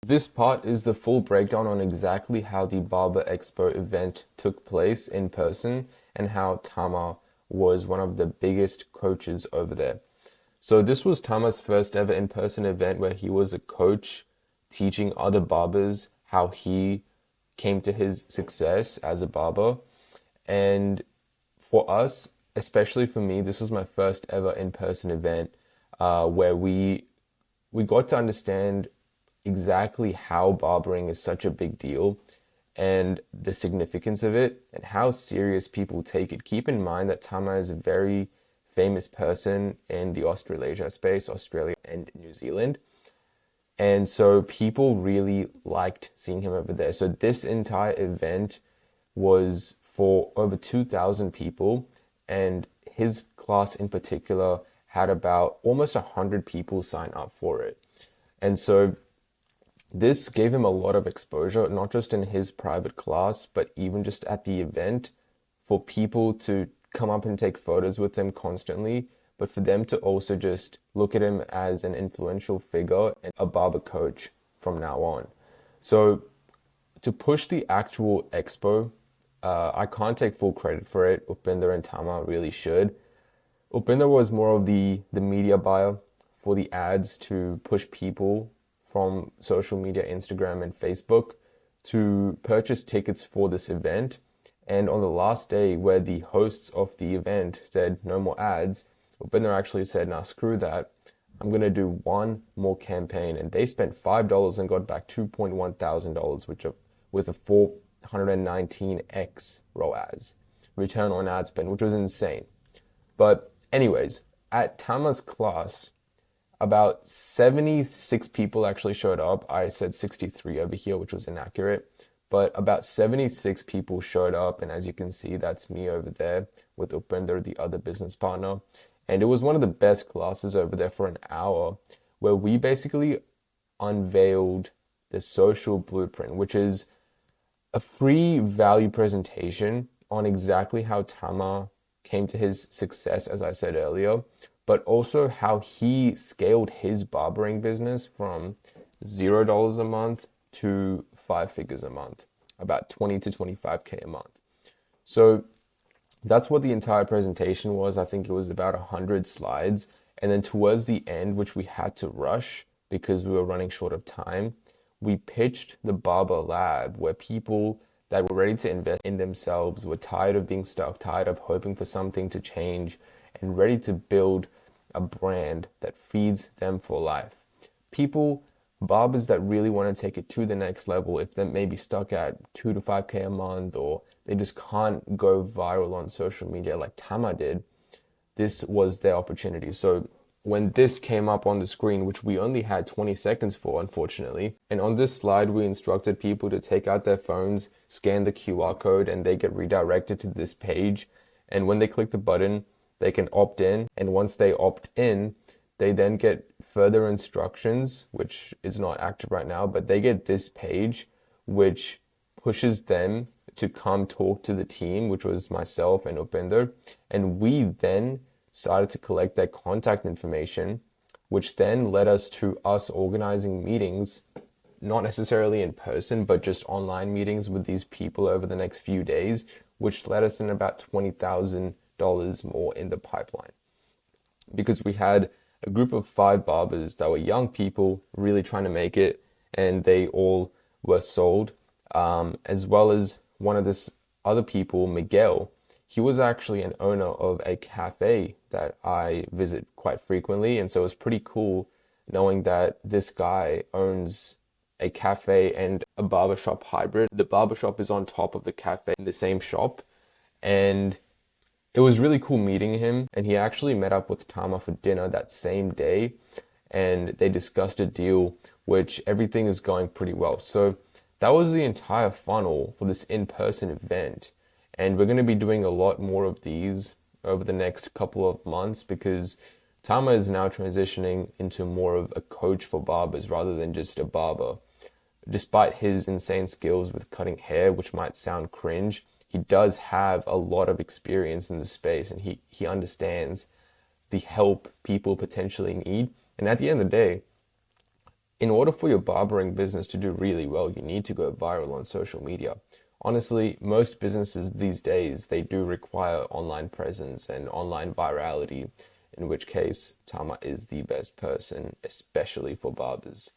This part is the full breakdown on exactly how the Barber Expo event took place in person and how Tama was one of the biggest coaches over there. So this was Tama's first ever in-person event where he was a coach teaching other barbers how he came to his success as a barber. And for us, especially for me, this was my first ever in-person event where we got to understand exactly how barbering is such a big deal and the significance of it and how serious people take it. Keep in mind that Tama is a very famous person in the Australasia space, Australia and New Zealand. And so people really liked seeing him over there. So this entire event was for over 2,000 people, and his class in particular had about almost 100 people sign up for it. And so this gave him a lot of exposure, not just in his private class, but even just at the event, for people to come up and take photos with him constantly, but for them to also just look at him as an influential figure and a barber coach from now on. So to push the actual expo, I can't take full credit for it. Upinder and Tama really should. Upinder was more of the media buyer for the ads to push people from social media, Instagram and Facebook, to purchase tickets for this event. And on the last day, where the hosts of the event said no more ads, Upinder actually said, "Nah, screw that. I'm gonna do one more campaign." And they spent $5 and got back $2,100, which with a 419x ROAS, return on ad spend, which was insane. But anyways, at Tama's class, about 76 people actually showed up. I said 63 over here, which was inaccurate. But about 76 people showed up. And as you can see, that's me over there with Upinder, the other business partner. And it was one of the best classes over there for an hour, where we basically unveiled the social blueprint, which is a free value presentation on exactly how Tama came to his success, as I said earlier, but also how he scaled his barbering business from $0 a month to 5 figures a month, about 20 to 25K a month. So that's what the entire presentation was. I think it was about 100 slides. And then towards the end, which we had to rush because we were running short of time, we pitched the Barber Lab, where people that were ready to invest in themselves, were tired of being stuck, tired of hoping for something to change, and ready to build a brand that feeds them for life. People, barbers that really want to take it to the next level, if they're maybe stuck at 2 to 5K a month, or they just can't go viral on social media like Tama did, this was their opportunity. So when this came up on the screen, which we only had 20 seconds for, unfortunately, and on this slide, we instructed people to take out their phones, scan the QR code, and they get redirected to this page. And when they click the button, they can opt in. And once they opt in, they then get further instructions, which is not active right now, but they get this page, which pushes them to come talk to the team, which was myself and Upinder. And we then started to collect their contact information, which then led us to us organizing meetings, not necessarily in person, but just online meetings with these people over the next few days, which led us in about $20,000 more in the pipeline. Because we had a group of 5 barbers that were young people really trying to make it, and they all were sold, as well as one of this other people, Miguel. He was actually an owner of a cafe that I visit quite frequently, and so it's pretty cool knowing that this guy owns a cafe and a barbershop hybrid. The barbershop is on top of the cafe in the same shop, and it was really cool meeting him. And he actually met up with Tama for dinner that same day, and they discussed a deal, which everything is going pretty well. So that was the entire funnel for this in-person event. And we're going to be doing a lot more of these over the next couple of months, because Tama is now transitioning into more of a coach for barbers rather than just a barber. Despite his insane skills with cutting hair, which might sound cringe, he does have a lot of experience in the space, and he understands the help people potentially need. And at the end of the day, In order for your barbering business to do really well, you need to go viral on social media. Honestly, most businesses these days, they do require online presence and online virality, in which case Tama is the best person, especially for barbers.